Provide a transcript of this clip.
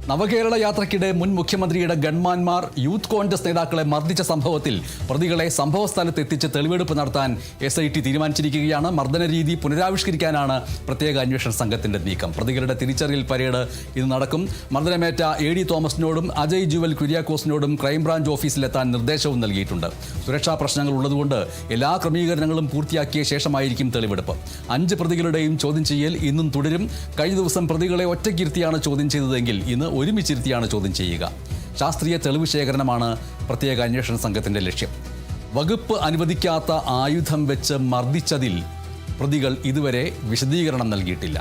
നവകേരള യാത്രയ്ക്കിടെ മുൻ മുഖ്യമന്ത്രിയുടെ ഗൺമാന്മാർ യൂത്ത് കോൺഗ്രസ് നേതാക്കളെ മർദ്ദിച്ച സംഭവത്തിൽ പ്രതികളെ സംഭവസ്ഥലത്ത് എത്തിച്ച് തെളിവെടുപ്പ് നടത്താൻ SIT തീരുമാനിച്ചിരിക്കുകയാണ്. മർദ്ദന രീതി പുനരാവിഷ്കരിക്കാനാണ് പ്രത്യേക അന്വേഷണ സംഘത്തിന്റെ നീക്കം. പ്രതികളുടെ തിരിച്ചറിയൽ പരേഡ് ഇന്ന് നടക്കും. മർദ്ദനമേറ്റ AD തോമസിനോടും അജയ് ജുവൽ കുര്യാക്കോസിനോടും ക്രൈംബ്രാഞ്ച് ഓഫീസിലെത്താൻ നിർദ്ദേശവും നൽകിയിട്ടുണ്ട്. സുരക്ഷാ പ്രശ്നങ്ങൾ ഉള്ളതുകൊണ്ട് എല്ലാ ക്രമീകരണങ്ങളും പൂർത്തിയാക്കിയ ശേഷമായിരിക്കും തെളിവെടുപ്പ്. 5 പ്രതികളുടെയും ചോദ്യം ചെയ്യൽ ഇന്നും തുടരും. കഴിഞ്ഞ ദിവസം പ്രതികളെ ഒറ്റയ്ക്കിരുത്തിയാണ് ചോദ്യം ചെയ്തതെങ്കിൽ ഇന്ന് ഒരുമിച്ചിരുത്തിയാണ് ചോദ്യം ചെയ്യുക. ശാസ്ത്രീയ തെളിവ് ശേഖരണമാണ് പ്രത്യേക അന്വേഷണ സംഘത്തിന്റെ ലക്ഷ്യം. വകുപ്പ് അനുവദിക്കാത്ത ആയുധം വെച്ച് മർദ്ദിച്ചതിൽ പ്രതികൾ ഇതുവരെ വിശദീകരണം നൽകിയിട്ടില്ല.